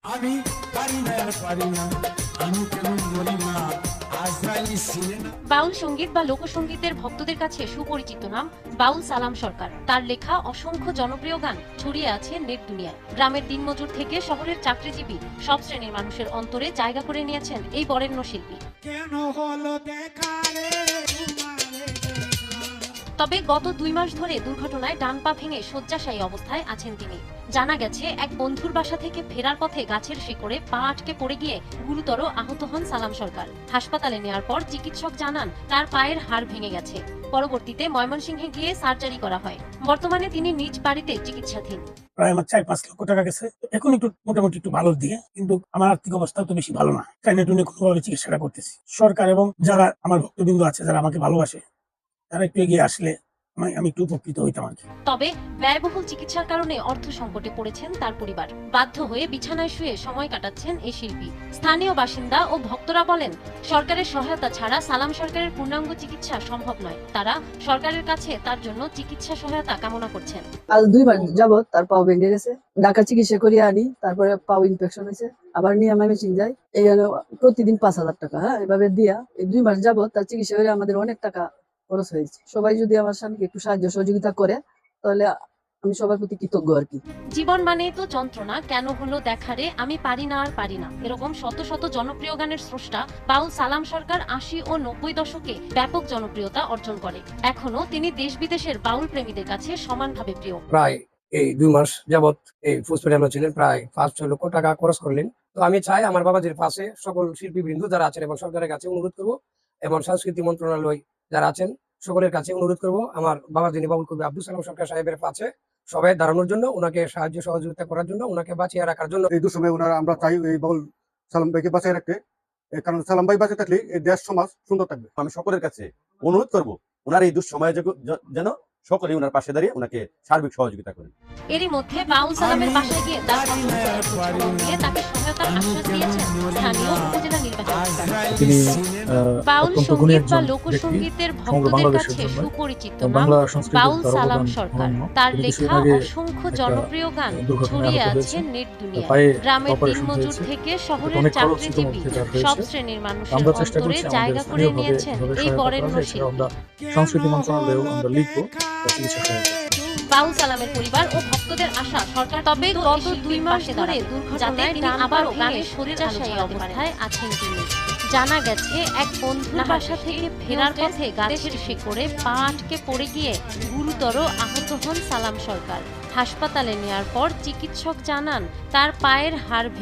আমি পারি না আর পারি না, আমি কেমন বলি না, আজরাইল সিনেমা। বাউল সঙ্গীত বা লোকসঙ্গীতের ভক্তদের কাছে সুপরিচিত নাম বাউল সালাম সরকার। তার লেখা অসংখ্য জনপ্রিয় গান ছড়িয়ে আছে নেট দুনিয়ায়। গ্রামের দিনমজুর থেকে শহরের চাকরিজীবী সব শ্রেণীর মানুষের অন্তরে জায়গা করে নিয়েছেন এই বরেণ্য শিল্পী। কেন হলো দেখা রে তোমারে দেখা। তবে গত 2 মাস ধরে দুর্ঘটনায় ডান পা ভেঙে শয্যাশায়ী অবস্থায় আছেন তিনি। জানা গেছে, এক বন্ধুর বাসা থেকে ফেরার পথে গাছের শিকড়ে পা আটকে পড়ে গিয়ে গুরুতর আহত হন সালাম সরকার। হাসপাতালে নেওয়ার পর চিকিৎসক জানান তার পায়ের হাড় ভেঙে গেছে। পরবর্তীতে ময়মনসিংহে গিয়ে সার্জারি করা হয়। বর্তমানে তিনি নিজ বাড়িতে চিকিৎসাধীন। প্রায় আমার 4-5 লক্ষ টাকা গেছে। এখন একটু মোটামুটি একটু ভালোর দিকে, কিন্তু আমার আর্থিক অবস্থা তো বেশি ভালো না। টাইনে টুনে কোনোভাবে চিকিৎসাটা করতেছি। সরকার এবং যারা আমার ভক্তবৃন্দ আছে, যারা আমাকে ভালোবাসে, তারা একটু এগিয়ে আসলে আমি একটু উপকৃত হইতাম আর কি। তবে ব্যয়বহুল চিকিৎসার কারণে অর্থ সংকটে পড়েছেন তার পরিবার। বাধ্য হয়ে বিছানায় শুয়ে সময় কাটাচ্ছেন এই শিল্পী। স্থানীয় বাসিন্দা ও ভক্তরা বলেন, সরকারের সহায়তা ছাড়া সালাম সরকারের পূর্ণাঙ্গ চিকিৎসা সম্ভব নয়। তারা সরকারের কাছে তার জন্য চিকিৎসা সহায়তা কামনা করছেন। আজ 2 মাস যাবত তার পাও ভেঙে গেছে। ঢাকা চিকিৎসা করিয়ে আনি, তারপরে পাও ইনফেকশন হয়েছে, আবার নিয়ে মেশিন যাই। এই জন্য প্রতিদিন 5,000 টাকা এভাবে দিয়া এই 2 মাস যাবত তার চিকিৎসা করে আমাদের অনেক টাকা খরচ হয়েছে। সবাই যদি আমার স্বামীকে একটু সাহায্য সহযোগিতা করে, তাহলে আমি সবার প্রতি কৃতজ্ঞ আর কি। জীবন মানে তো যন্ত্রণা, কেন হলো দেখারে, আমি পারি না আর পারি না, এরকম শত শত জনপ্রিয় গানের স্রষ্টা বাউল সালাম সরকার 80 ও 90 দশকে ব্যাপক জনপ্রিয়তা অর্জন করে। এখনো তিনি দেশ বিদেশের বাউল প্রেমীদের কাছে সমানভাবে প্রিয়। প্রায় এই 2 মাস যাবত এই ফুসফেটে আমরা ছিলেন, প্রায় 5-6 লক্ষ টাকা খরচ করলেন। তো আমি চাই আমার বাবাজির পাশে সকল শিল্পীবৃন্দ যারা আছেন এবং সরকারের কাছে অনুরোধ করব, এবং সংস্কৃতি মন্ত্রণালয় যারা আছেন সকলের কাছে অনুরোধ করব, আমার বাবা যিনি বাউল কবি আব্দুল সালাম সরকার সাহেবের পাশে সবাই দাঁড়ানোর জন্য, ওনাকে সাহায্য সহযোগিতা করার জন্য, ওনাকে বাঁচিয়ে রাখার জন্য। এই দুঃসময়ে ওনারা আমরা চাই এই বাউল সালাম ভাইকে বাঁচিয়ে রাখতে। কারণ সালাম ভাই বাঁচে থাকলে এই দেশ সমাজ সুন্দর থাকবে। আমি সকলের কাছে অনুরোধ করব, ওনার এই দুঃসময়ে যেন সকলেই ওনার পাশে দাঁড়িয়ে ওনাকে সার্বিক সহযোগিতা করেন। এরই মধ্যে বাউল সালামের বাসায় গিয়ে তার সন্তানদের খোঁজ নিয়ে তাকে সহায়তার আশ্বাস দিয়েছেন স্থানীয় উপজেলা নির্বাচন অফিসার। তিনি বাউল অত্যন্ত সঙ্গীত গুণী বা একজন লোকসঙ্গীতের ব্যক্তি, ভক্তদের বাংলাদেশের কাছে জন্য সুপরিচিত বাংলা নাম সংস্কৃতির বাউল তার সালাম অবদান সরকার। অনন্য। তার তিনি কিছুদিন লেখা আগে অসংখ্য একটা জনপ্রিয় গান দুর্ঘটনায় ছড়িয়ে আহত আছে হয়েছেন। নেট দুনিয়ায়। পায়ে গ্রামের অপারেশন দিনমজুর হয়েছে। থেকে শহরের অনেক খরচ চাকরিজীবী ইতিমধ্যে তার সব হয়েছে। শ্রেণীর মানুষের আমরা চেষ্টা অন্তরে করছি জায়গা আমাদের করে নিয়েছেন স্থানীয়ভাবে এই সহায়তা বরেণ্য করা, এছাড়া আমরা শিল্পী। সংস্কৃতি মন্ত্রণালয়েও আমরা লিখব তার চিকিৎসা সহায়তা। বাউল সালামের পরিবার ও ভক্তদের আশা, সরকার তবে গত 2 মাস ধরে দুর্ঘটনায় তিনি আবারও গানের শয্যাশায়ী অবস্থায় আছেন তিনি। জানা গেছে, এক বন্ধুর বাসা থেকে ফেরার পথে গাছের শিকড়ে পা আটকে পড়ে গিয়ে গুরুতর আহত হন সালাম সরকার। হাসপাতালে নেওয়ার পর চিকিৎসক জানান তার পায়ের হাড় ভেঙে